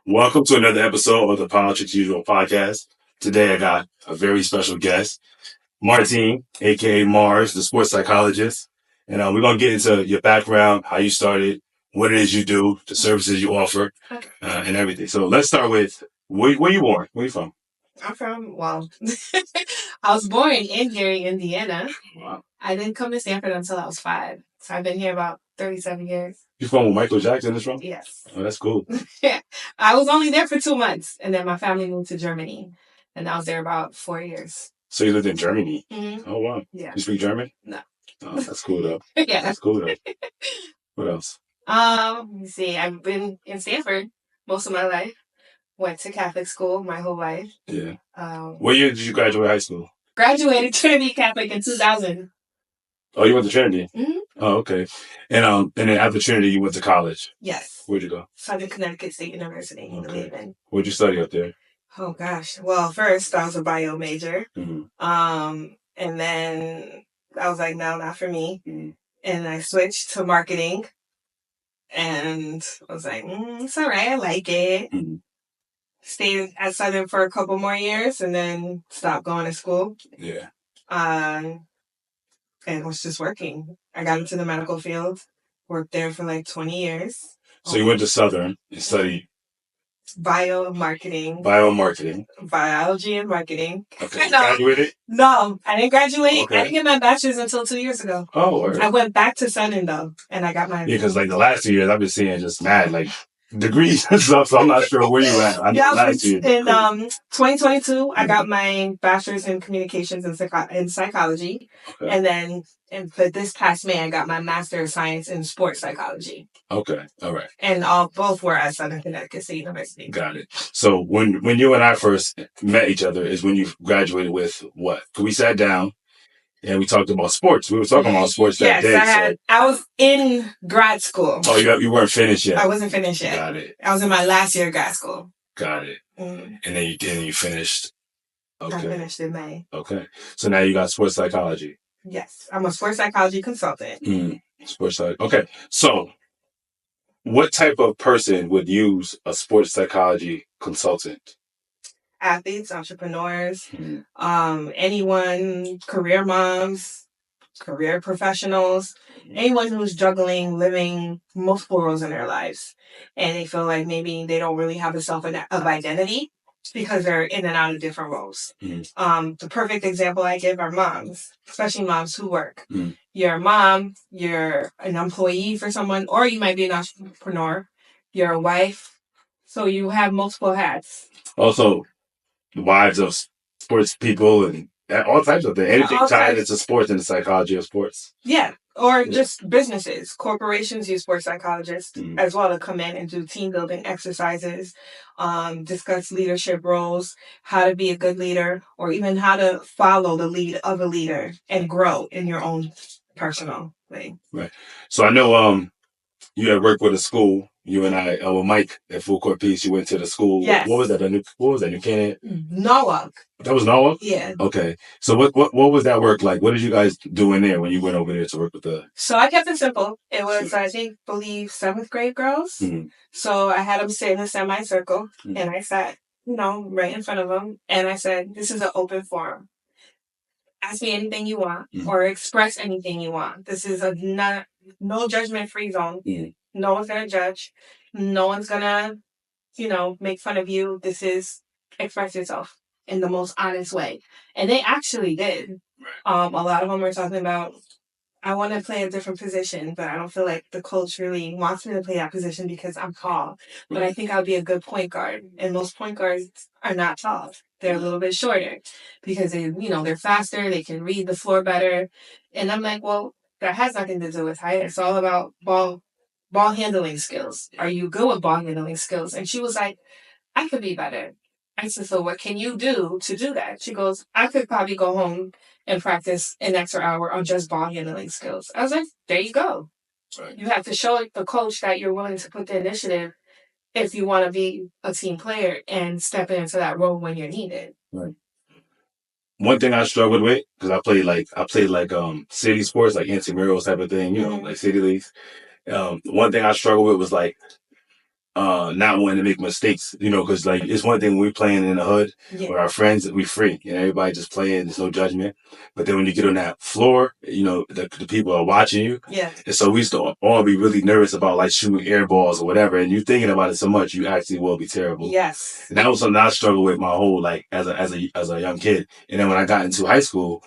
Welcome to another episode of the Politics Usual podcast. Today I got a very special guest, Martine, aka Mars, the sports psychologist. And we're going to get into your background, how you started, what it is you do, the services you offer, and everything. So let's start with where you born? Where you from? I'm from, I was born in Gary, Indiana. Wow. I didn't come to Stanford until I was 5. So I've been here about 37 years. You from where Michael Jackson is from? Yes. Oh, that's cool. Yeah. I was only there for 2 months, and then my family moved to Germany, and I was there about 4 years. So you lived in Germany? Mm-hmm. Oh, wow. Yeah. You speak German? No. Oh, that's cool, though. Yeah. That's cool, though. What else? Let me see. I've been in Stanford most of my life. Went to Catholic school my whole life. Yeah. What year did you graduate high school? Graduated Trinity Catholic in 2000. Oh, you went to Trinity? Mm-hmm. Oh, okay. And then after Trinity, you went to college? Yes. Where'd you go? Southern Connecticut State University in New Haven. What'd you study up there? Oh, gosh. Well, first, I was a bio major. Mm-hmm. And then I was like, no, not for me. Mm-hmm. And I switched to marketing. And I was like, it's all right. I like it. Mm-hmm. Stayed at Southern for a couple more years and then stopped going to school. Yeah. And was just working. I got into the medical field, worked there for like 20 years. So you went to Southern and studied biomarketing, biology and marketing. Okay. You graduated? No, I didn't graduate. Okay. I didn't get my bachelor's until 2 years ago. Oh, word. I went back to Southern though, and I got my. Yeah, because like the last 2 years, I've been seeing just mad like degrees and stuff. So I'm not sure where you at. In 2022, I got my bachelor's in communications and psychology, and then for this past May, I got my master's of science in sports psychology. Okay, all right. And both were at Southern Connecticut State University. Got it. So when you and I first met each other is when you graduated with what? We sat down and we talked about sports. We were talking about sports that day. Yes, I was in grad school. Oh, you weren't finished yet? I wasn't finished yet. Got it. I was in my last year of grad school. Got it. Mm-hmm. And then you finished. Okay. I finished in May. Okay. So now you got sports psychology. Yes. I'm a sports psychology consultant. Sports psychology. Okay. So what type of person would use a sports psychology consultant? Athletes, entrepreneurs, anyone, career moms, career professionals, anyone who's juggling, living multiple roles in their lives. And they feel like maybe they don't really have a self of identity because they're in and out of different roles. The perfect example I give are moms, especially moms who work. You're a mom, you're an employee for someone, or you might be an entrepreneur. You're a wife. So you have multiple hats. Also, wives of sports people and all types of things. Anything tied into sports and the psychology of sports. Yeah. Or just businesses. Corporations use sports psychologists as well to come in and do team building exercises, discuss leadership roles, how to be a good leader, or even how to follow the lead of a leader and grow in your own personal way. Right. So I know you had worked with a school. You and I, with Mike at Full Court Peace, you went to the school. Yes. What was that? New Canaan? Norwalk. That was Norwalk? Yeah. Okay. So what was that work like? What did you guys do in there when you went over there to work with the... So I kept it simple. It was, I believe 7th grade girls. Mm-hmm. So I had them sit in a semicircle, and I sat, right in front of them. And I said, this is an open forum. Ask me anything you want or express anything you want. This is no judgment-free zone. No one's going to judge. No one's going to, make fun of you. This is express yourself in the most honest way. And they actually did. A lot of them were talking about, I want to play a different position, but I don't feel like the coach really wants me to play that position because I'm tall. But I think I'll be a good point guard. And most point guards are not tall. They're a little bit shorter because they're faster. They can read the floor better. And I'm like, well, that has nothing to do with height. It's all about ball handling skills. Are you good with ball handling skills? And she was like, I could be better. I said, so what can you do to do that? She goes, I could probably go home and practice an extra hour on just ball handling skills. I was like, there you go. Right. You have to show the coach that you're willing to put the initiative if you want to be a team player and step into that role when you're needed. Right. One thing I struggled with, because I played city sports, like intramurals type of thing, like city leagues. One thing I struggled with was like not wanting to make mistakes, because like it's one thing when we're playing in the hood with our friends, we free and everybody just playing, there's no judgment. But then when you get on that floor, the people are watching you. Yeah. And so we used to all be really nervous about like shooting air balls or whatever. And you thinking about it so much, you actually will be terrible. Yes. And that was something I struggled with my whole like as a young kid. And then when I got into high school,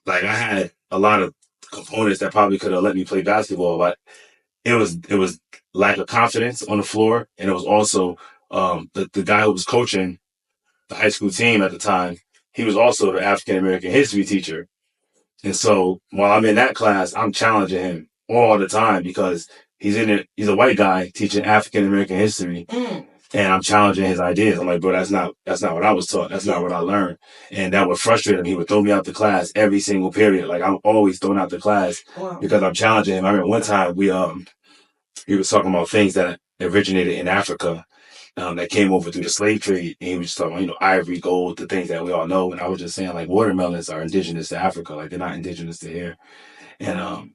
like I had a lot of components that probably could have let me play basketball, but it was lack of confidence on the floor, and it was also the guy who was coaching the high school team at the time. He was also the African American history teacher, and so while I'm in that class, I'm challenging him all the time because he's a white guy teaching African American history. And I'm challenging his ideas. I'm like, bro, that's not what I was taught. That's not what I learned. And that would frustrate him. He would throw me out the class every single period. Like I'm always thrown out the class because I'm challenging him. I remember one time he was talking about things that originated in Africa, that came over through the slave trade. And he was just talking about, ivory, gold, the things that we all know. And I was just saying like watermelons are indigenous to Africa. Like they're not indigenous to here. And,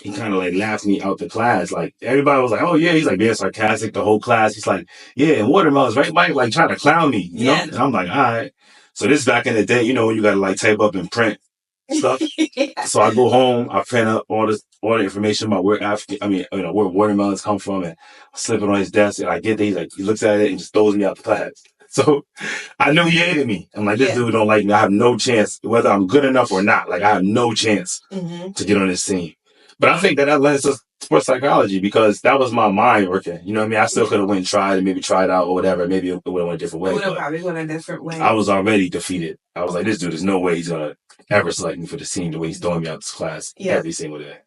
he kind of like laughed me out the class. Like everybody was like, "Oh yeah," he's like being sarcastic. The whole class, he's like, "Yeah, and watermelons, right, Mike?" Like trying to clown me, know. And I'm like, "All right." So this back in the day, when you got to like type up and print stuff. So I go home, I print up all the information about where where watermelons come from, and I slip it on his desk. And I get there, he looks at it and just throws me out the class. So I knew he hated me. I'm like, this dude don't like me. I have no chance, whether I'm good enough or not. Like I have no chance to get on this team. But I think that lends to sports psychology because that was my mind working. You know what I mean? I still could have went and tried and maybe tried out or whatever. Maybe it would have went a different way. It would have probably went a different way. I was already defeated. I was like, this dude, there's no way he's going to ever select me for the team the way he's throwing me out this class every single day.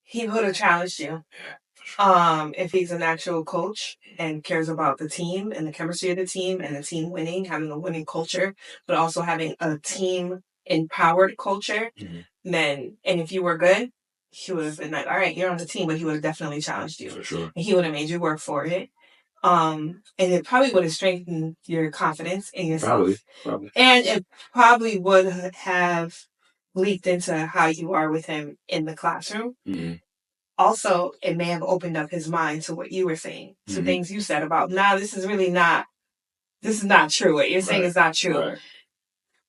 He would have challenged you. If he's an actual coach and cares about the team and the chemistry of the team and the team winning, having a winning culture, but also having a team empowered culture, then, and if you were good, he would have been like, all right, you're on the team, but he would have definitely challenged you. For sure. And he would have made you work for it. And it probably would have strengthened your confidence in yourself. Probably. And it probably would have leaked into how you are with him in the classroom. Also, it may have opened up his mind to what you were saying, to things you said about, this is not true. What you're saying is not true. Right.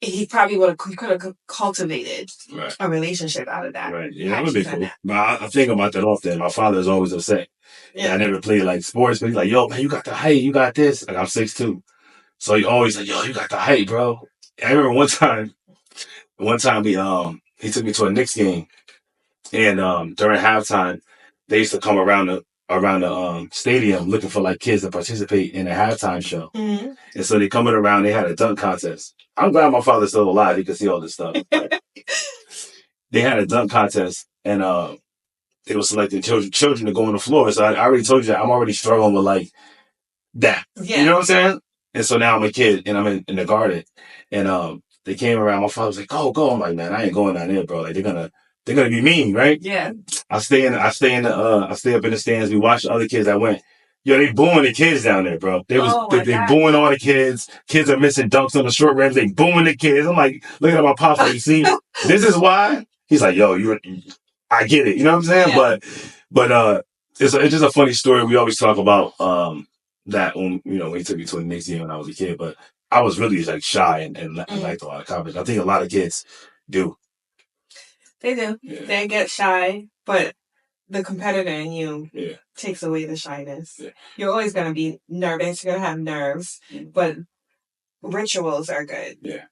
He probably could have cultivated a relationship out of that. Right. Yeah, that would be cool. But I think about that often. My father is always upset. Yeah. I never played like sports, but he's like, yo, man, you got the height, you got this. Like I'm 6'2". So he always like, yo, you got the height, bro. I remember one time he took me to a Knicks game. And during halftime, they used to come around the stadium looking for like kids to participate in a halftime show. And so they coming around, they had a dunk contest. I'm glad my father's still alive. He could see all this stuff. They had a dunk contest, and they were selecting children to go on the floor. So I already told you that I'm already struggling with like that. Yeah. You know what I'm saying? And so now I'm a kid and I'm in the garden, and they came around. My father was like, "Go, go!" I'm like, "Man, I ain't going down there, bro. Like they're gonna be mean, right?" Yeah. I stay up in the stands. We watch the other kids that went. Yo, they booing the kids down there, bro. They booing all the kids. Kids are missing dunks on the short rims. They booing the kids. I'm like, looking at my pops like, you see, this is why? He's like, yo, I get it. You know what I'm saying? Yeah. But it's just a funny story. We always talk about that when he took me to the Knicks game when I was a kid. But I was really like shy and liked a lot of confidence. I think a lot of kids do. They do. Yeah. They get shy, but the competitor in you takes away the shyness. Yeah. You're always going to be nervous. You're going to have nerves, but rituals are good. Yeah.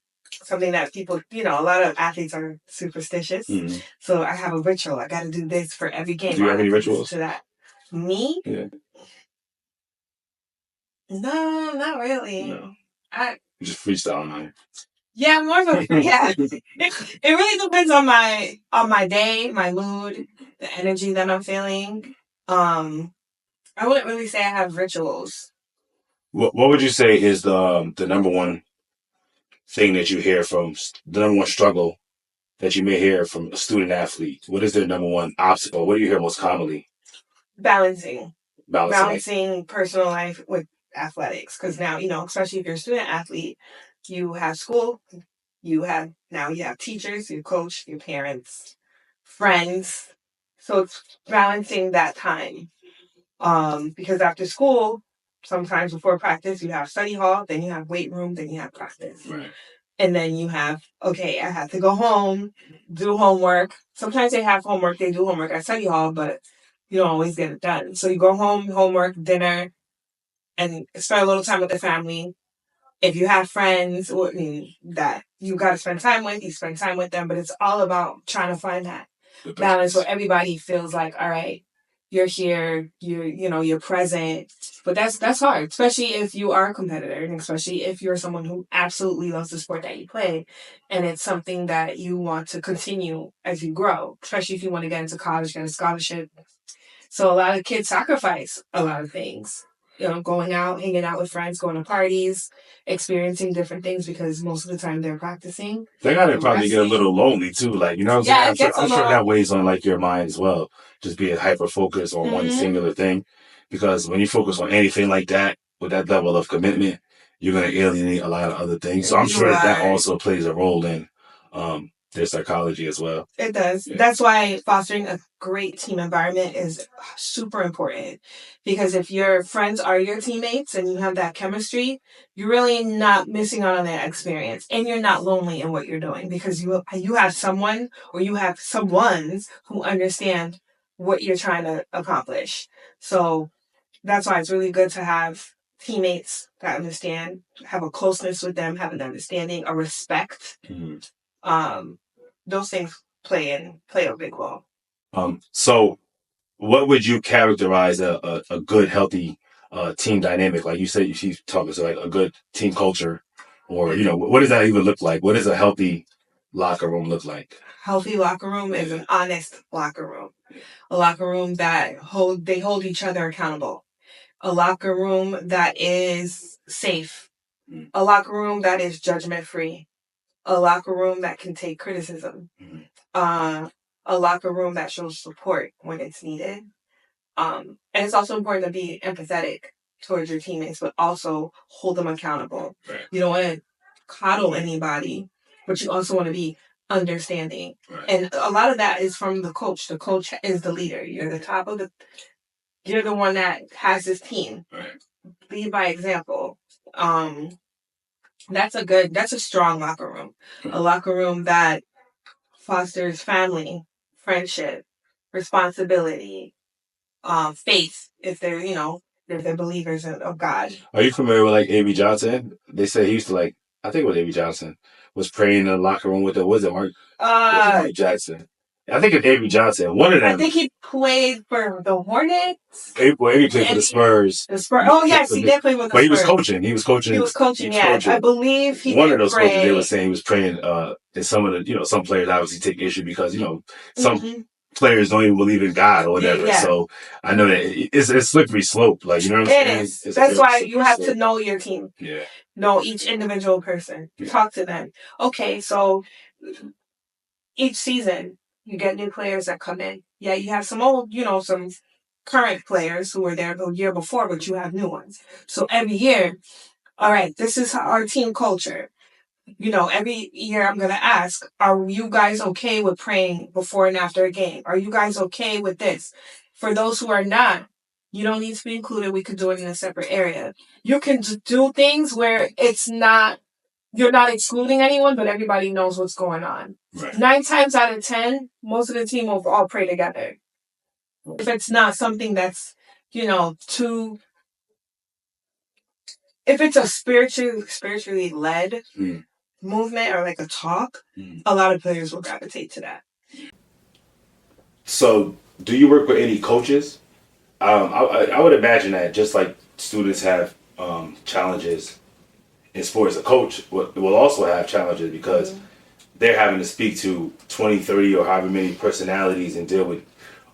Something that people, a lot of athletes are superstitious. So I have a ritual. I got to do this for every game. Do you have any rituals? To that. Me? Yeah. No, not really. No. You just freestyle, man. Yeah, more of a yeah. It really depends on my day, my mood, the energy that I'm feeling. I wouldn't really say I have rituals. What would you say is the number one thing that you hear from the number one struggle that you may hear from a student athlete? What is their number one obstacle? What do you hear most commonly? Balancing personal life with athletics. Because now, especially if you're a student athlete, you have school, you have teachers, your coach, your parents, friends. So it's balancing that time. Because after school, sometimes before practice, you have study hall, then you have weight room, then you have practice. Right. And then you have, okay, I have to go home, do homework. Sometimes they have homework, they do homework at study hall, but you don't always get it done. So you go home, homework, dinner, and spend a little time with the family. If you have friends that you got to spend time with, you spend time with them. But it's all about trying to find that balance where everybody feels like, all right, you're here, you're present. But that's hard, especially if you are a competitor, and especially if you're someone who absolutely loves the sport that you play, and it's something that you want to continue as you grow. Especially if you want to get into college, get a scholarship. So a lot of kids sacrifice a lot of things. Going out, hanging out with friends, going to parties, experiencing different things because most of the time they're practicing. They gotta probably get a little lonely too, like, you know what I'm saying? I'm sure that weighs on like your mind as well. Just being hyper focused on one singular thing. Because when you focus on anything like that, with that level of commitment, you're gonna alienate a lot of other things. So I'm sure that also plays a role in their psychology as well. It does. Yeah. That's why fostering a great team environment is super important. Because if your friends are your teammates and you have that chemistry, you're really not missing out on that experience. And you're not lonely in what you're doing because you have someone or you have someones who understand what you're trying to accomplish. So that's why it's really good to have teammates that understand, have a closeness with them, have an understanding, a respect. Those things play a big role. So what would you characterize a good, healthy team dynamic? Like you said, she's talking to like a good team culture, or what does that even look like? What does a healthy locker room look like? Healthy locker room is an honest locker room. A locker room that hold each other accountable. A locker room that is safe. A locker room that is judgment free. A locker room that can take criticism. A locker room that shows support when it's needed. And it's also important to be empathetic towards your teammates, but also hold them accountable. Right. You don't want to coddle anybody, but you also want to be understanding. Right. And a lot of that is from the coach. The coach is the leader. You're you're the one that has this team. Right. Lead by example. That's a strong locker room. A locker room that fosters family, friendship, responsibility, faith, if they're believers of God. Are you familiar with like A.B. Johnson? They say he used to I think it was A.B. Johnson, was praying in the locker room with Mark Jackson? I think it's A.B. Johnson. One of them. I think he played for the Hornets. He played for the Spurs. The Spurs. Oh yes, he did play with the Spurs. But he was coaching. He was coaching. Yeah, I believe he. One of those coaches, they were saying he was praying. And some of the, some players obviously take issue because some players don't even believe in God or whatever. Yeah. So I know that it's a slippery slope. Like, you know what I'm saying? It is. That's why you have to know your team. Yeah. Know each individual person. Yeah. Talk to them. Okay, so each season you get new players that come in. Yeah, you have some old, some current players who were there the year before, but you have new ones. So every year, all right, this is our team culture. Every year I'm going to ask, are you guys okay with praying before and after a game? Are you guys okay with this? For those who are not, you don't need to be included. We could do it in a separate area. You can do things where you're not excluding anyone, but everybody knows what's going on. Right. 9 times out of 10, most of the team will all pray together. If it's not something that's, if it's a spiritually led movement or like a talk, a lot of players will gravitate to that. So, do you work with any coaches? I would imagine that just like students have challenges in sports, a coach will also have challenges because they're having to speak to 20, 30, or however many personalities and deal with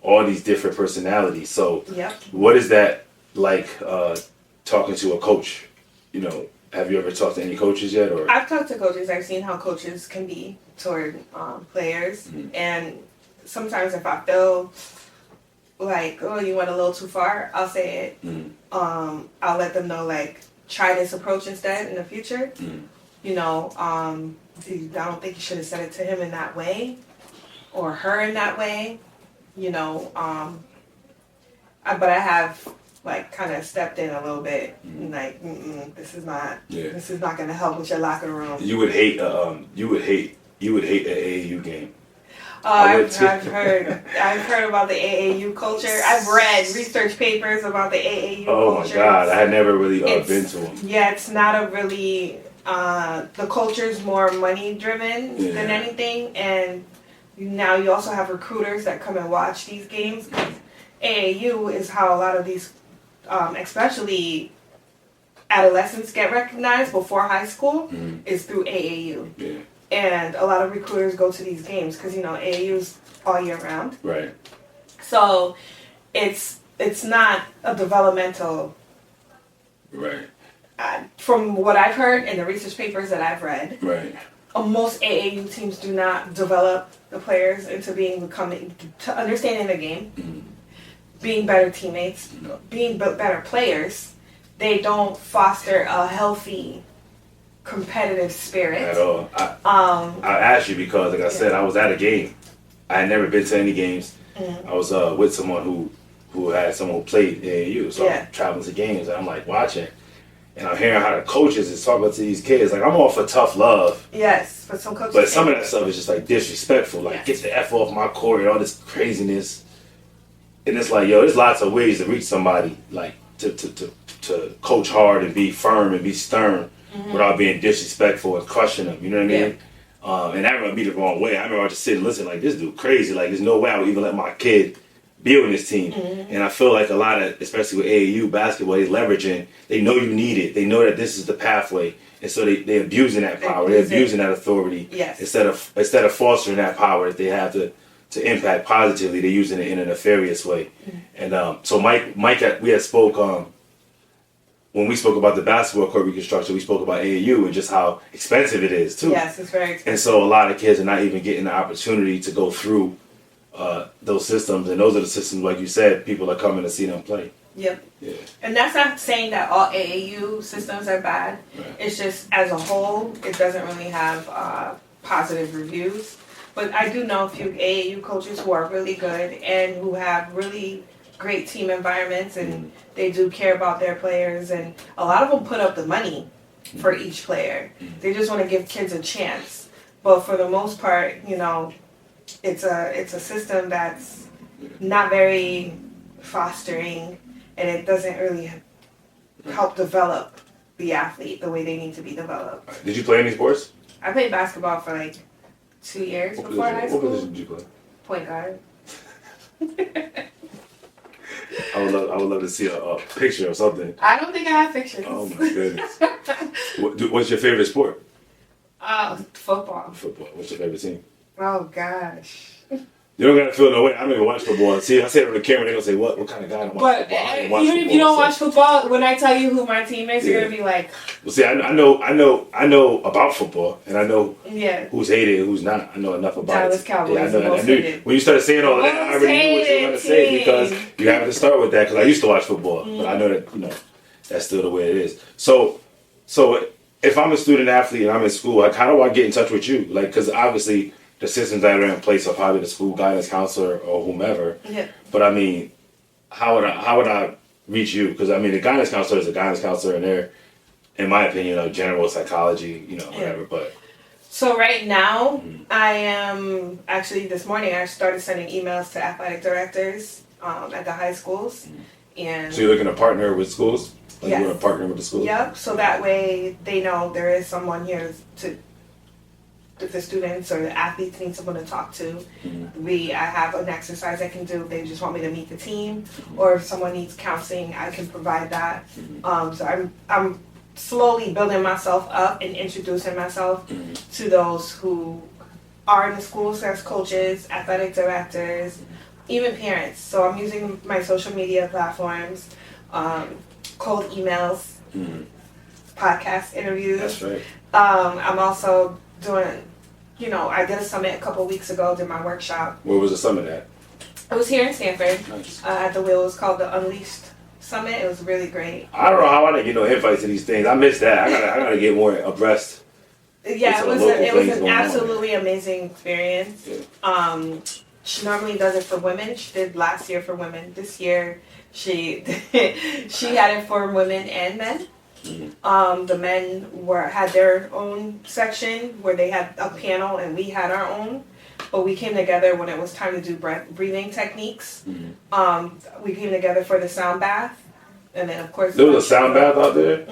all these different personalities. So, what is that like talking to a coach? Have you ever talked to any coaches yet? Or I've talked to coaches. I've seen how coaches can be toward players. And sometimes if I feel like, oh, you went a little too far, I'll say it. I'll let them know, like, try this approach instead in the future. I don't think you should have said it to him in that way or her in that way. but I have like kind of stepped in a little bit. Like, this is not going to help with your locker room. You would hate you would hate an AAU game. I've heard about the AAU culture. I've read research papers about the AAU culture. Oh my God, I had never really been to them. Yeah, it's not a really, the culture's more money driven than anything. And now you also have recruiters that come and watch these games. AAU is how a lot of these, especially adolescents, get recognized before high school, is through AAU. Yeah. And a lot of recruiters go to these games because, AAU's all year round. Right. So it's not a developmental. Right. From what I've heard in the research papers that I've read, right. Most AAU teams do not develop the players into to understanding the game, being better teammates, being better players. They don't foster a healthy competitive spirit at all. I asked you because, like I said, I was at a game. I had never been to any games. I was with someone who had someone who played AAU, so I'm traveling to games and I'm like watching, and I'm hearing how the coaches is talking to these kids. Like, I'm all for tough love. Yes, but some coaches. But some of that stuff is just like disrespectful. Like, get the F off my court and all this craziness. And it's like, yo, there's lots of ways to reach somebody, like to coach hard and be firm and be stern. Without being disrespectful and crushing them, you know what I mean? And that rubbed me the wrong way. I remember I just sitting and listening like, this dude crazy. Like, there's no way I would even let my kid be on this team. And I feel like a lot of, especially with AAU basketball, they leveraging, they know you need it. They know that this is the pathway. And so they're abusing that power. They're abusing that authority. Yes. Instead of fostering that power that they have to impact positively, they're using it in a nefarious way. And so Mike, we had spoke, when we spoke about the basketball court reconstruction, we spoke about AAU and just how expensive it is too. Yes, it's very expensive. And so a lot of kids are not even getting the opportunity to go through those systems. And those are the systems, like you said, people are coming to see them play. Yep. Yeah. And that's not saying that all AAU systems are bad. Right. It's just, as a whole, it doesn't really have positive reviews. But I do know a few AAU coaches who are really good and who have really great team environments, and they do care about their players, and a lot of them put up the money for each player. They just want to give kids a chance. But for the most part, it's a system that's not very fostering, and it doesn't really help develop the athlete the way they need to be developed. Did you play any sports? I played basketball for like 2 years before high school. What position did you play? Point guard. I would love to see a picture or something. I don't think I have pictures. Oh my goodness. What's your favorite sport? Football. Football. What's your favorite team? Oh gosh. You don't gotta feel no way. I don't even watch football. See, I say it on the camera, they're gonna say, what kind of guy don't watch football? But even if you don't watch football, when I tell you who my team is, you're gonna be like, well, see, I know about football, and I know who's hated and who's not. I know enough about Dallas it. Cowboys. Yeah, I knew. When you started saying all of that, I already knew what you were gonna say, because you have to start with that, because I used to watch football, but I know that that's still the way it is. So if I'm a student athlete and I'm in school, like, how do I get in touch with you? Like, because obviously the systems that are in place are probably the school guidance counselor or whomever. Yeah. But I mean, how would I reach you? Because I mean, the guidance counselor is a guidance counselor, and they're, in my opinion, general psychology, whatever. But so right now, I am actually, this morning I started sending emails to athletic directors at the high schools, and so you're looking to partner with schools. Like, you want to partner with the schools. Yep. So that way they know there is someone here to. If the students or the athletes need someone to talk to, I have an exercise I can do if they just want me to meet the team, or if someone needs counseling, I can provide that. So I'm slowly building myself up and introducing myself to those who are in the schools as coaches, athletic directors, even parents. So I'm using my social media platforms, cold emails, podcast interviews. That's right. I'm also doing, I did a summit a couple weeks ago, did my workshop. Where was the summit at? It was here in Stanford. Nice. At the Wheel. It was called the Unleashed Summit. It was really great. I don't know how I didn't get no invites to these things. I missed that. I gotta get more abreast. Yeah, it was an absolutely amazing experience. Yeah. She normally does it for women. She did last year for women. This year, she had it for women and men. The men had their own section where they had a panel, and we had our own. But we came together when it was time to do breathing techniques. We came together for the sound bath. And then, of course, there was a sound bath out there?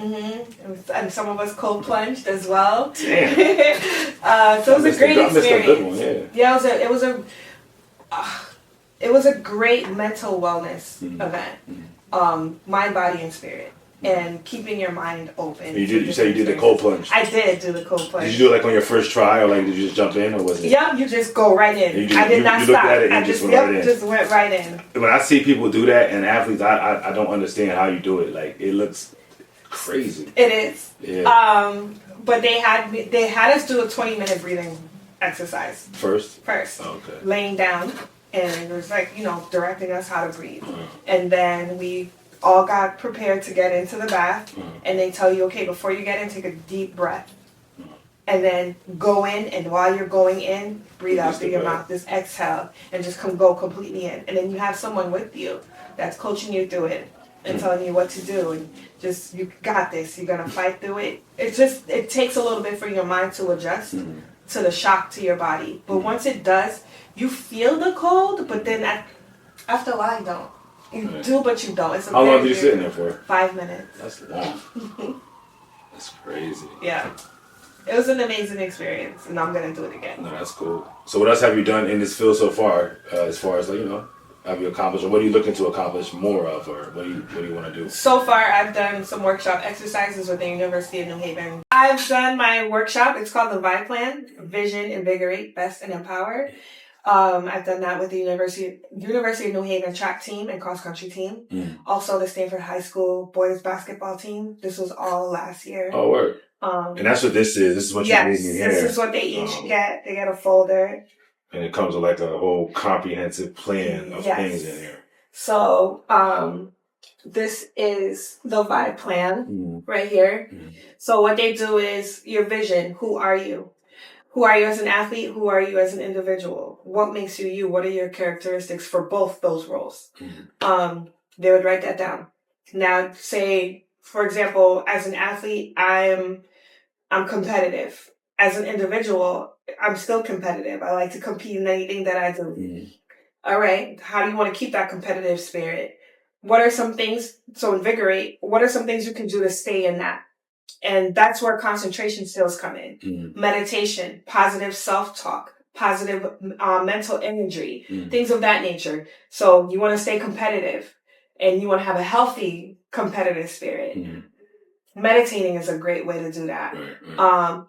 And some of us cold plunged as well. Damn. So it was a great experience. I missed a good one, yeah, it was a great mental wellness event. Mind, body, and spirit. And keeping your mind open. You said you did the cold plunge. I did do the cold plunge. Did you do it like on your first try, or like did you just jump in, or was it? Yeah, you just go right in. I did not stop. Looked at it and I just went right in. When I see people do that and athletes, I don't understand how you do it. Like, it looks crazy. It is. Yeah. But they had us do a 20-minute breathing exercise. First. Okay. Laying down, and it was like, directing us how to breathe. And then we all got prepared to get into the bath, and they tell you, okay, before you get in, take a deep breath. And then go in, and while you're going in, breathe out through your mouth. Just exhale, and just go completely in. And then you have someone with you that's coaching you through it and telling you what to do. And just, you got this. You're going to fight through it. It takes a little bit for your mind to adjust to the shock to your body. But once it does, you feel the cold, but then after a while, you don't. You do, but you don't. How long did you sit in there for? 5 minutes. That's long. That's crazy. Yeah. It was an amazing experience, and I'm going to do it again. No, that's cool. So what else have you done in this field so far, as far as, have you accomplished, or what are you looking to accomplish more of, or what do you want to do? So far, I've done some workshop exercises with the University of New Haven. I've done my workshop. It's called the VI Plan, Vision, Invigorate, Best, and Empower. I've done that with the University of New Haven track team and cross country team. Also the Stanford High School boys basketball team. This was all last year. Oh, word. And that's what this is. This is what you're reading here. This is what they each get. They get a folder. And it comes with like a whole comprehensive plan of things in here. So, this is the VI Plan right here. So what they do is your vision. Who are you? Who are you as an athlete? Who are you as an individual? What makes you you? What are your characteristics for both those roles? They would write that down. Now, say, for example, as an athlete, I'm competitive. As an individual, I'm still competitive. I like to compete in anything that I do. All right. How do you want to keep that competitive spirit? What are some things, so invigorate, what are some things you can do to stay in that? And that's where concentration skills come in. Meditation, positive self-talk, positive mental imagery, things of that nature. So you want to stay competitive and you want to have a healthy competitive spirit. Meditating is a great way to do that.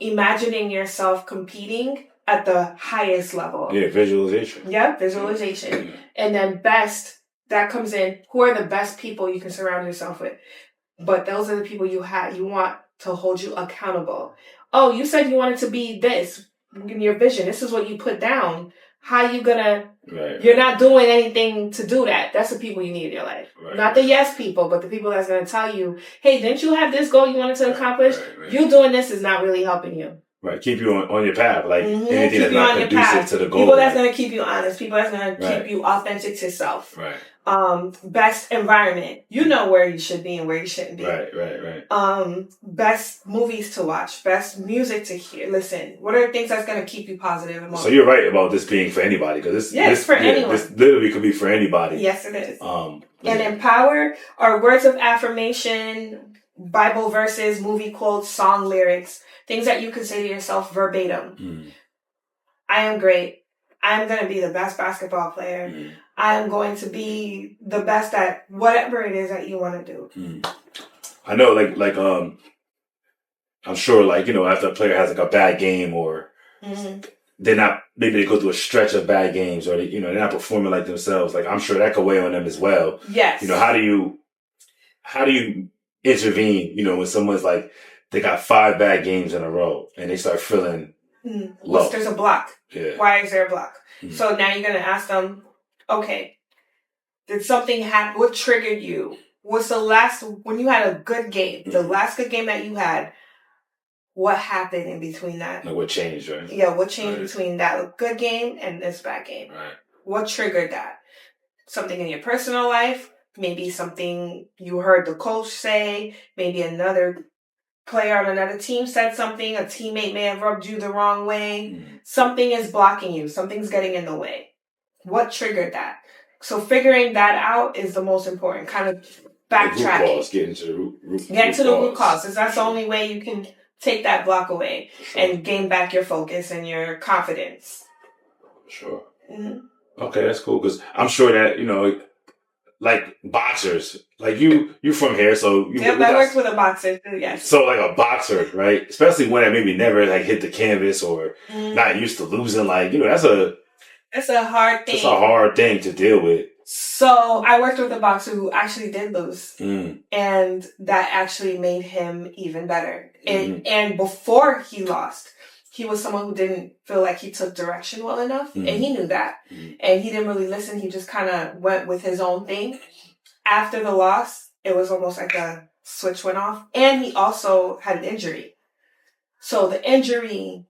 Imagining yourself competing at the highest level. Yeah, visualization. Yeah, visualization. And then best, that comes in, who are the best people you can surround yourself with? But those are the people you want to hold you accountable. Oh, you said you wanted to be this in your vision. This is what you put down. How you gonna? You're not doing anything to do that. That's the people you need in your life. Not the yes people, but the people that's gonna tell you, "Hey, didn't you have this goal you wanted to accomplish? You doing this is not really helping you." Right, keep you on your path, like anything that's not conducive to the goal. People that's gonna keep you honest. People that's gonna keep you authentic to self. Right. Best environment. You know where you should be and where you shouldn't be. Right. Best movies to watch. Best music to hear. Listen. What are the things that's gonna keep you positive and So you're right about this being for anybody, because this for anyone. This literally could be for anybody. Yes, it is. And empower are words of affirmation, Bible verses, movie quotes, song lyrics, things that you can say to yourself verbatim. I am great. I'm going to be the best basketball player. I am going to be the best at whatever it is that you want to do. I know, like, I'm sure, after a player has like a bad game, or maybe they go through a stretch of bad games, or they're not performing like themselves. Like, I'm sure that could weigh on them as well. Yes. How do you intervene? When someone's like, they got 5 bad games in a row and they start feeling low. There's a block. Yeah. Why is there a block? So now you're going to ask them, okay, did something happen? What triggered you? What's when you had a good game, the last good game that you had, what happened in between that? Like what changed, right? Yeah, what changed between that good game and this bad game? Right. What triggered that? Something in your personal life, maybe something you heard the coach say, maybe another player on another team said something, a teammate may have rubbed you the wrong way. Something is blocking you. Something's getting in the way. What triggered that? So figuring that out is the most important. Kind of backtracking. Get into the root root cause. Because that's the only way you can take that block away and gain back your focus and your confidence. Sure. Okay, that's cool. Because I'm sure that, like boxers, like you're from here, so I worked with a boxer too, yes. So like a boxer, right? Especially when I maybe never like hit the canvas or not used to losing, like, that's a hard thing. It's a hard thing to deal with. So I worked with a boxer who actually did lose. And that actually made him even better. And before he lost, he was someone who didn't feel like he took direction well enough. And he knew that. And he didn't really listen. He just kind of went with his own thing. After the loss, it was almost like a switch went off. And he also had an injury. So the injury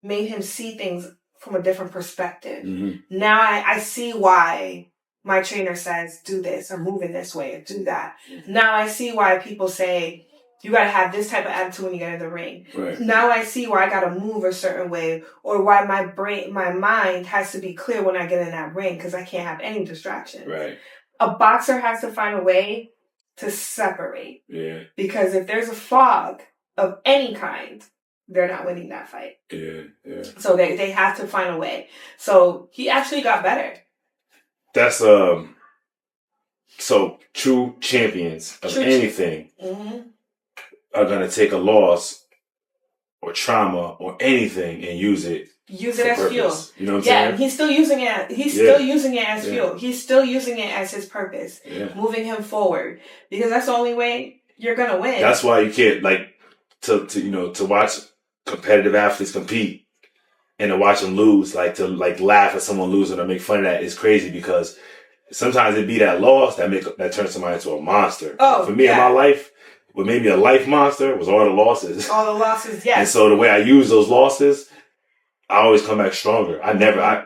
made him see things from a different perspective. Now I see why my trainer says, do this or move in this way or do that. Now I see why people say, you got to have this type of attitude when you get in the ring. Right. Now I see why I got to move a certain way or why my mind has to be clear when I get in that ring because I can't have any distraction. Right. A boxer has to find a way to separate. Yeah. Because if there's a fog of any kind, they're not winning that fight. Yeah. So they have to find a way. So he actually got better. That's so true champions of anything are gonna take a loss or trauma or anything and use it as fuel. You know what I'm saying? Yeah, he's still using it. He's still using it as fuel. He's still using it as his purpose, moving him forward because that's the only way you're gonna win. That's why you can't to watch competitive athletes compete and to watch them lose, to laugh at someone losing or make fun of that is crazy because sometimes it be that loss that turns somebody into a monster. Oh, for me in my life, what made me a life monster was all the losses. All the losses, yes. And so the way I use those losses, I always come back stronger.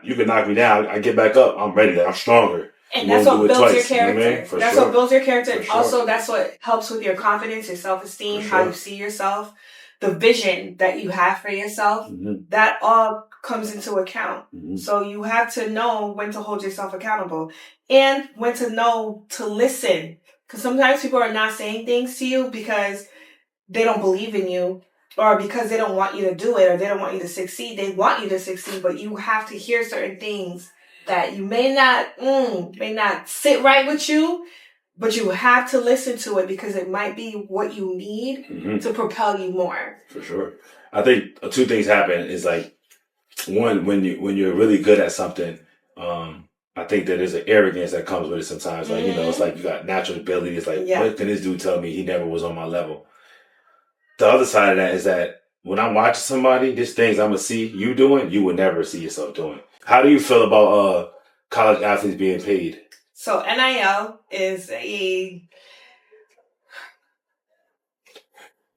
You can knock me down, I get back up, I'm ready, I'm stronger. And that's what builds your character. You know what I mean? That's what builds your character. And also, that's what helps with your confidence, your self-esteem, how you see yourself, the vision that you have for yourself. That all comes into account. So you have to know when to hold yourself accountable and when to know to listen. Because sometimes people are not saying things to you because they don't believe in you or because they don't want you to do it or they don't want you to succeed. They want you to succeed, but you have to hear certain things that you may not sit right with you, but you have to listen to it because it might be what you need to propel you more. For sure. I think two things happen is one, when you're really good at something, I think that there's an arrogance that comes with it sometimes. It's like you got natural ability. It's like, what can this dude tell me? He never was on my level. The other side of that is that when I'm watching somebody, there's things I'm going to see you doing, you would never see yourself doing. How do you feel about college athletes being paid? So NIL is a...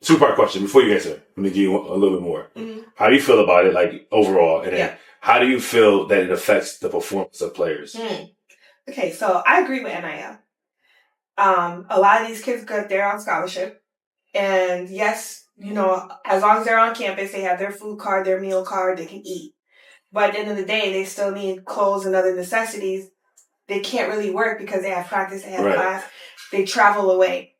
Two-part question. Before you answer, let me give you a little bit more. How do you feel about it, overall? And then how do you feel that it affects the performance of players? Okay, so I agree with NIL. A lot of these kids they're on scholarship. And yes, as long as they're on campus, they have their food card, their meal card, they can eat. But at the end of the day, they still need clothes and other necessities. They can't really work because they have practice, they have class. They travel away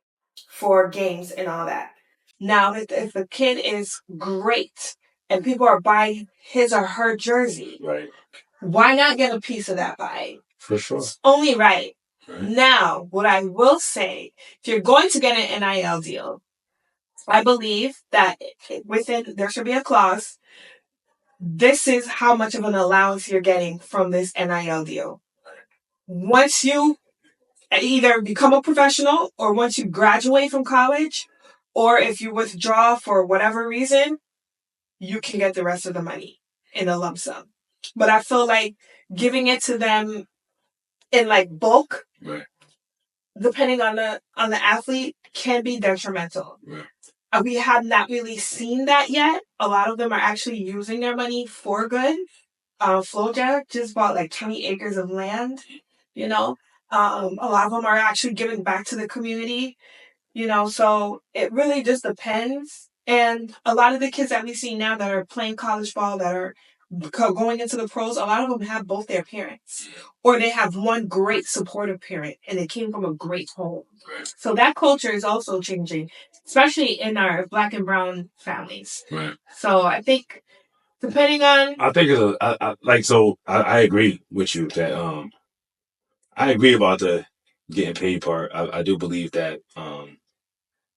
for games and all that. Now, if a kid is great and people are buying his or her jersey, why not get a piece of that pie? For sure. It's only right. Now, what I will say, if you're going to get an NIL deal, I believe that there should be a clause. This is how much of an allowance you're getting from this NIL deal. Once you either become a professional or once you graduate from college, or if you withdraw for whatever reason, you can get the rest of the money in a lump sum. But I feel like giving it to them in bulk, depending on the athlete, can be detrimental. We have not really seen that yet. A lot of them are actually using their money for good. Flowjack just bought like 20 acres of land. You know, a lot of them are actually giving back to the community. So it really just depends. And a lot of the kids that we see now that are playing college ball, that are going into the pros, a lot of them have both their parents, or they have one great supportive parent, and they came from a great home. Right. So that culture is also changing, especially in our Black and brown families. Right. So I think, depending on, I think I agree with you that I agree about the getting paid part. I do believe that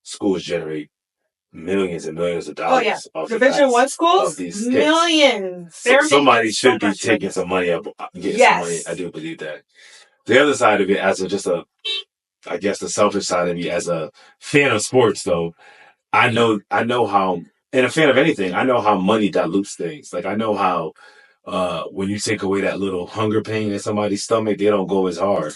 schools generate millions and millions of dollars off Division I schools, millions. Somebody should be taking some money up, getting some money. I do believe that. The other side of it, I guess the selfish side of me, as a fan of sports, though, I know how, and a fan of anything, I know how money dilutes things. Like, I know how when you take away that little hunger pain in somebody's stomach, they don't go as hard,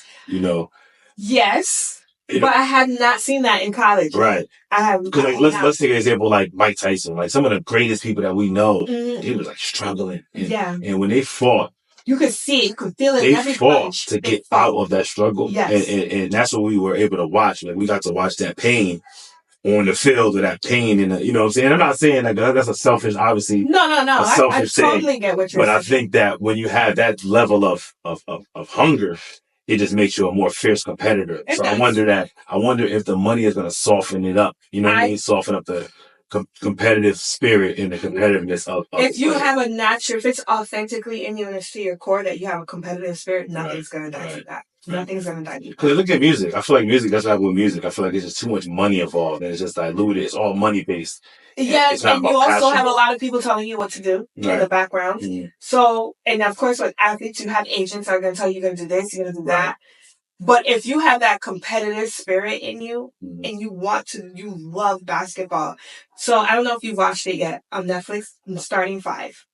Yes. But I have not seen that in college. Right. I have. Because let's take an example like Mike Tyson. Like, some of the greatest people that we know, they was like struggling. And when they fought, you could see it, you could feel it. They fought to get out of that struggle. Yes. And that's what we were able to watch. Like, we got to watch that pain on the field, of that pain, and you know what I'm saying? I'm not saying that that's a selfish, obviously. No. I totally get what you're saying. But I think that when you have that level of hunger, it just makes you a more fierce competitor. I wonder if the money is going to soften it up. You know what I mean? Soften up the competitive spirit and the competitiveness of if you have a natural, if it's authentically in you and it's to your core that you have a competitive spirit, nothing's going to dilute that. Nothing's going to dilute that. Because look at music. I feel like music, that's what I with music. I feel like there's just too much money involved and it's just diluted. It's all money based. Yes, and you also have a lot of people telling you what to do in the background. Mm-hmm. So, and of course with athletes, you have agents that are going to tell you you're going to do this, you're going to do that. But if you have that competitive spirit in you and you love basketball. So I don't know if you've watched it yet on Netflix, Starting Five.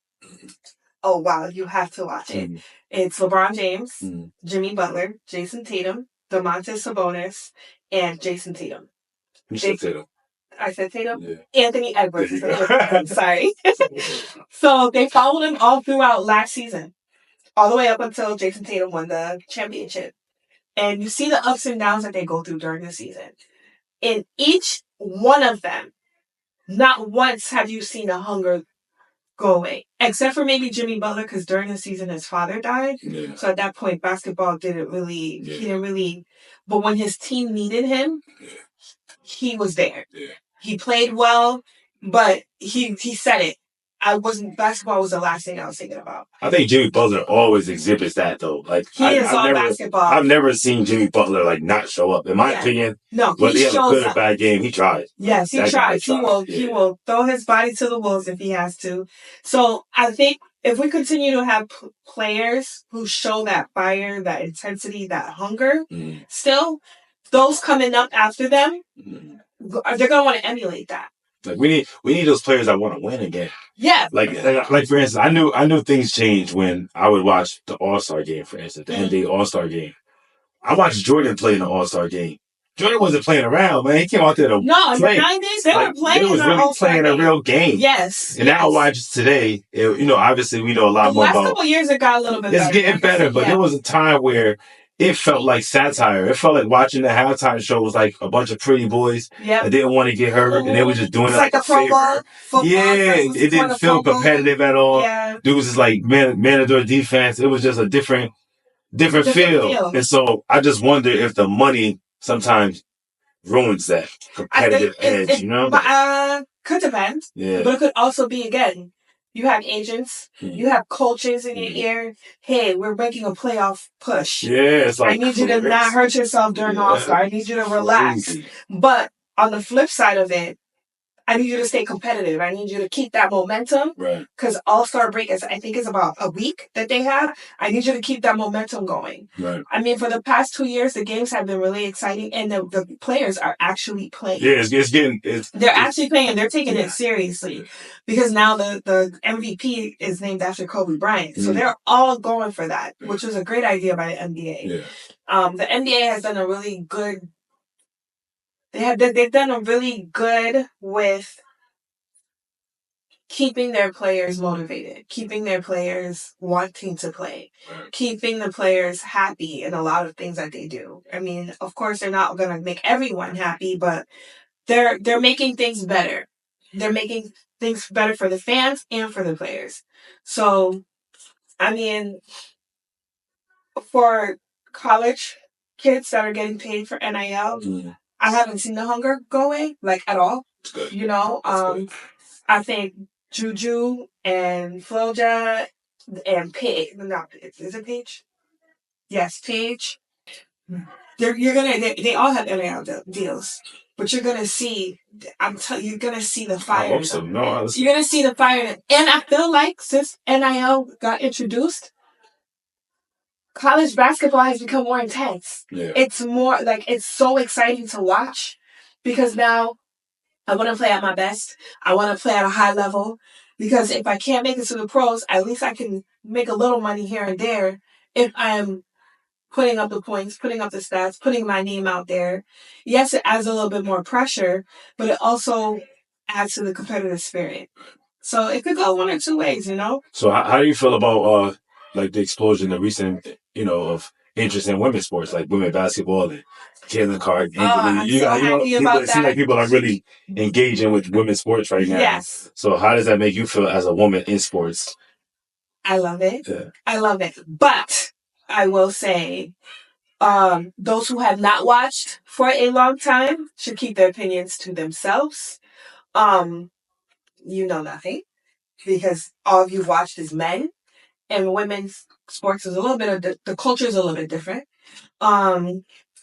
Oh, wow. You have to watch it. It's LeBron James, Jimmy Butler, Jason Tatum, Domantas Sabonis, and Jason Tatum. You said Tatum. I said Tatum? Yeah. Anthony Edwards. I'm sorry. So they followed him all throughout last season, all the way up until Jason Tatum won the championship. And you see the ups and downs that they go through during the season. In each one of them, not once have you seen a hunger go away. Except for maybe Jimmy Butler, because during the season his father died. Yeah. So at that point, basketball he didn't really, but when his team needed him, he was there. Yeah. He played well, but he said it. Basketball was the last thing I was thinking about. I think Jimmy Butler always exhibits that, though. Like, he is all basketball. I've never seen Jimmy Butler like not show up. In my opinion, no, whether he has a good or bad game, he tries. Yes, he tries. He will throw his body to the wolves if he has to. So I think if we continue to have players who show that fire, that intensity, that hunger, still, those coming up after them, they're gonna want to emulate that. Like, we need those players that want to win again. Yeah. Like for instance, I knew things changed when I would watch the All-Star game, for instance, the NBA All-Star game. I watched Jordan play in the All-Star game. Jordan wasn't playing around, man. He came out there to play. In the 90s, they were playing. They was really playing a real game. Yes. And now I watch today, obviously we know a lot more about. The last couple of years it got a little bit better. It's getting better, but there was a time where it felt like satire. It felt like watching the halftime show was like a bunch of pretty boys that didn't want to get hurt, and they were just doing it like a favor. Yeah, it didn't feel competitive at all. Yeah. Dudes is like manager defense. It was just a different feel. And so I just wonder if the money sometimes ruins that competitive edge, Could depend. Yeah. But it could also be, again, you have agents, you have coaches in your ear. Hey, we're making a playoff push. Yeah, it's like, I need you to not hurt yourself during All-Star. I need you to relax. Crazy. But on the flip side of it, I need you to stay competitive. I need you to keep that momentum. Right. Because All-Star break is about a week that they have. I need you to keep that momentum going. Right. I mean, for the past 2 years, the games have been really exciting, and the players are actually playing. Yeah, they're actually playing, and they're taking it seriously. Because now the MVP is named after Kobe Bryant. So they're all going for that, which was a great idea by the NBA. Yeah. The NBA has done a really good... They've done a really good with keeping their players motivated, keeping their players wanting to play, keeping the players happy in a lot of things that they do. I mean, of course, they're not going to make everyone happy, but they're making things better. They're making things better for the fans and for the players. So, I mean, for college kids that are getting paid for NIL, I haven't seen the hunger go away, like, at all. It's good. You know, I think Juju and Floja and Paige, is it Paige? Yes, Paige. They all have NIL deals, but you're gonna see. You're gonna see the fire. I hope so. No, you're gonna see the fire, and I feel like since NIL got introduced, college basketball has become more intense. Yeah. It's more like it's so exciting to watch because now I want to play at my best. I want to play at a high level because if I can't make it to the pros, at least I can make a little money here and there if I'm putting up the points, putting up the stats, putting my name out there. Yes, it adds a little bit more pressure, but it also adds to the competitive spirit. So it could go one or two ways, you know? So how do you feel about like the explosion, the recent, of interest in women's sports, like women basketball and Caitlin Clark? I'm so happy about that. It seems like people are really engaging with women's sports right now. Yes. So how does that make you feel as a woman in sports? I love it. Yeah. I love it. But I will say, those who have not watched for a long time should keep their opinions to themselves. You know nothing because all you've watched is men, and women's sports is a little bit of the culture is a little bit different.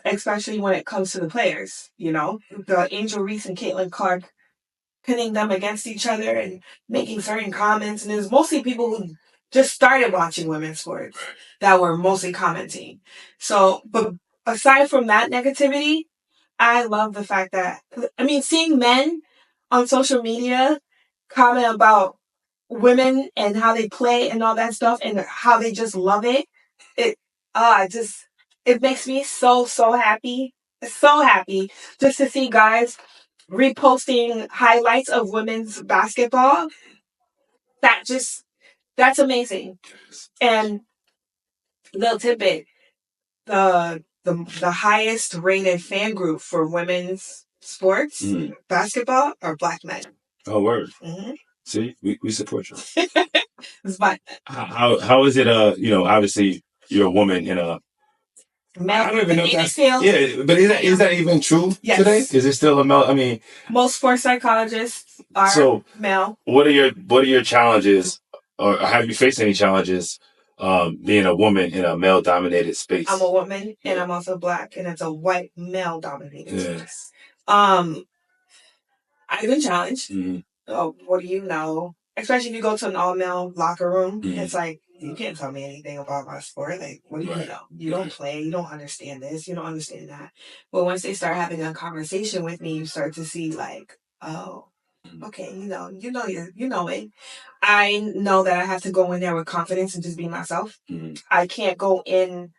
Especially when it comes to the players, the Angel Reese and Caitlin Clark pinning them against each other and making certain comments, and there's mostly people who just started watching women's sports that were mostly commenting. So, but aside from that negativity, I love the fact that, seeing men on social media comment about women and how they play and all that stuff and how they just love it, it makes me so, so happy. So happy just to see guys reposting highlights of women's basketball. That's amazing. And little tidbit, the highest rated fan group for women's sports basketball are Black men. Oh, word. Mm-hmm. See, we support you. It's fine. How is it? Obviously you're a woman in a. I don't even know if that's but is that even true today? Is it still a male? Most sports psychologists are male. What are your challenges, or have you faced any challenges being a woman in a male-dominated space? I'm a woman, and I'm also Black, and it's a white male-dominated space. I've been challenged. Mm-hmm. Oh, what do you know? Especially if you go to an all-male locker room, it's like, you can't tell me anything about my sport. Like, what do you know? You don't play. You don't understand this. You don't understand that. But once they start having a conversation with me, you start to see like, oh, okay, you know it. I know that I have to go in there with confidence and just be myself. Mm-hmm. I can't go in.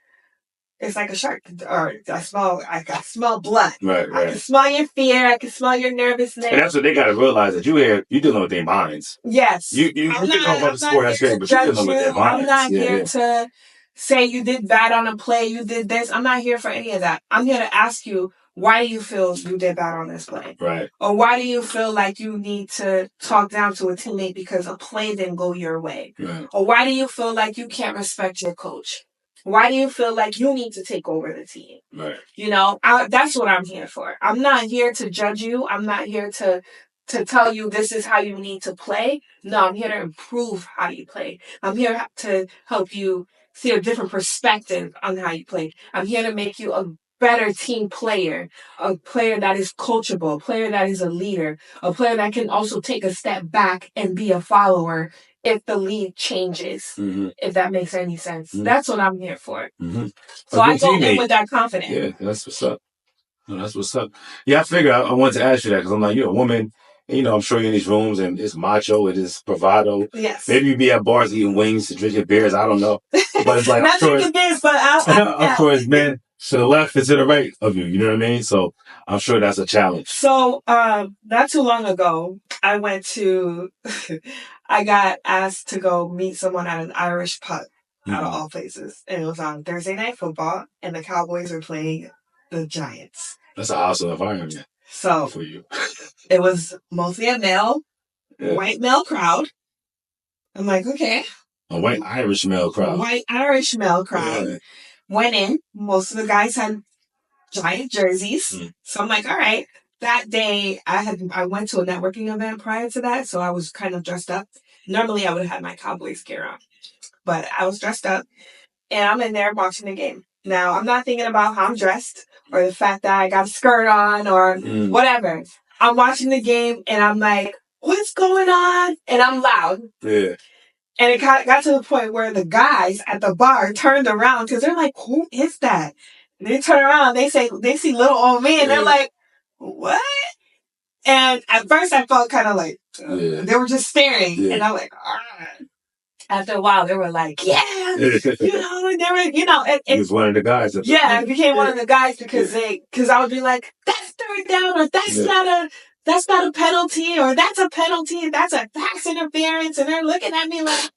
It's like a shark, or I can smell blood. Right. I can smell your fear. I can smell your nervousness. And that's what they got to realize, that you're dealing with their minds. Yes. You can talk about the sport, that's great, but you're dealing with their minds. I'm not here to say you did bad on a play, you did this. I'm not here for any of that. I'm here to ask you, why do you feel you did bad on this play? Right. Or why do you feel like you need to talk down to a teammate because a play didn't go your way? Right. Or why do you feel like you can't respect your coach? Why do you feel like you need to take over the team? Right. That's what I'm here for. I'm not here to judge you. I'm not here to tell you this is how you need to play. No, I'm here to improve how you play. I'm here to help you see a different perspective on how you play. I'm here to make you a better team player, a player that is coachable, a player that is a leader, a player that can also take a step back and be a follower if the lead changes, if that makes any sense. Mm-hmm. That's what I'm here for. Mm-hmm. So I go in with that confidence. Yeah, that's what's up. No, that's what's up. Yeah, I figured I wanted to ask you that because I'm like, you're a woman, and, I'm sure you're in these rooms and it's macho, it is bravado. Yes. Maybe you be at bars eating wings, drinking beers, I don't know. But it's like, not drinking beers, but of course, men to the left and to the right of you. You know what I mean? So I'm sure that's a challenge. So, not too long ago, I went to, I got asked to go meet someone at an Irish pub, out of all places. And it was on Thursday Night Football, and the Cowboys were playing the Giants. That's a hostile environment. So, for you. It was mostly a white male crowd. I'm like, okay. A white Irish male crowd. White Irish male crowd. Yeah. Went in. Most of the guys had Giant jerseys. So I'm like, all right. That day, I went to a networking event prior to that, so I was kind of dressed up. Normally, I would have had my Cowboys gear on, but I was dressed up, and I'm in there watching the game. Now, I'm not thinking about how I'm dressed or the fact that I got a skirt on or whatever. I'm watching the game, and I'm like, what's going on? And I'm loud. Yeah. And it got to the point where the guys at the bar turned around because they're like, who is that? And they turn around, they see little old me, and they're like, what? And at first I felt kind of like, they were just staring. Yeah. And I'm like, all right. After a while, they were like, yeah, and they were, it was one of the guys. I became one of the guys because I would be like, that's third down, or that's not a penalty, or that's a penalty, and that's a pass interference. And they're looking at me like,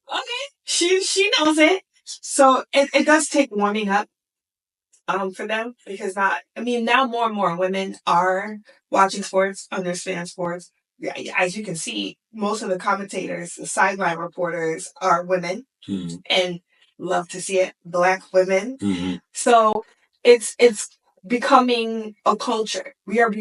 okay, she knows it. So it does take warming up for them, because now more and more women are watching sports, understand sports. Yeah, as you can see, most of the commentators, the sideline reporters are women, and love to see it, Black women. So it's becoming a culture. We are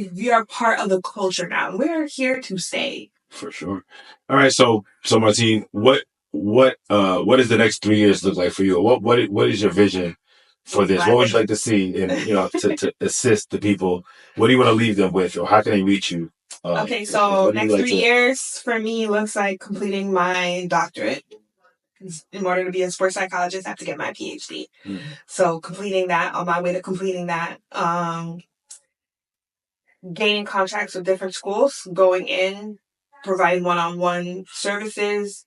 part of the culture now. We're here to stay. For sure. All right, so Martine, what does the next 3 years look like for you? What is your vision for this? What would you like to see, and to assist the people? What do you want to leave them with, or how can they reach you? Okay, so next 3 years for me looks like completing my doctorate. In order to be a sports psychologist, I have to get my PhD. So completing that, on my way to completing that, gaining contracts with different schools, going in, providing one-on-one services,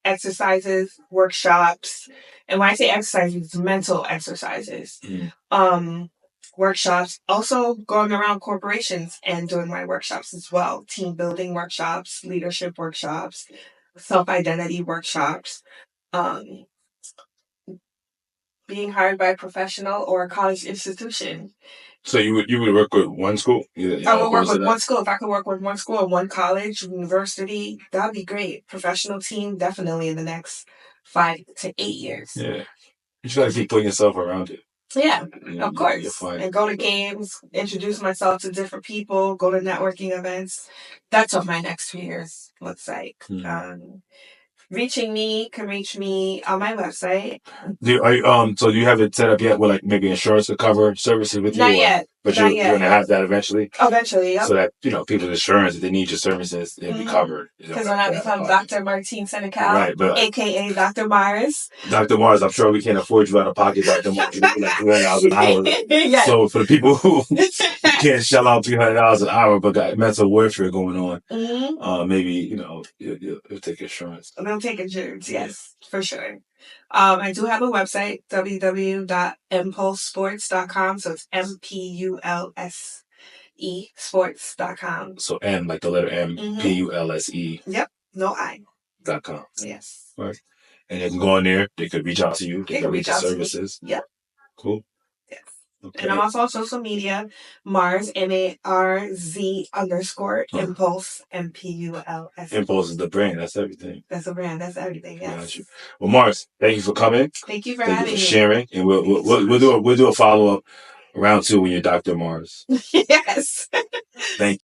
exercises, workshops. And when I say exercises, it's mental exercises. Workshops. Also going around corporations and doing my workshops as well. Team building workshops, leadership workshops, self-identity workshops. Being hired by a professional or a college institution. So you would work with one school? I would work with one school. If I could work with one school or one college, university, that'd be great. Professional team, definitely in the next 5 to 8 years. Yeah. You just gotta keep putting yourself around it. Yeah, of course. And go to games, introduce myself to different people, go to networking events. That's what my next 2 years looks like. Reaching me can reach me on my website. So do you have it set up yet where like maybe insurance to cover services with you? Not yet. But you're going to have that eventually? Eventually, yep. So that, people's insurance, if they need your services, they'll be covered. Because when I become Dr. Martine Senecal, a.k.a. Dr. Mars. Dr. Mars, I'm sure we can't afford you out of pocket, Dr. Mars. You make like $300 an hour. Yes. So for the people who can't shell out $300 an hour but got mental warfare going on, maybe, you'll take insurance. They'll take insurance, yes, for sure. I do have a website, www.impulsesports.com. So it's MPULSE sports.com. So M, like the letter M, PULSE. Yep, no I. .com. Yes. Right. And they can go in there. They could reach out to you. They can reach out services. Yep. Cool. Yes. Okay. And I'm also on social media, Mars, MARZ _ Impulse, MPULS. Impulse is the brand. That's everything. That's the brand. That's everything. Yes. Got you. Well, Mars, thank you for coming. Thank you for having me. Thank you for sharing. And we'll do a follow up round 2 when you're Dr. Mars. Yes. Thank you.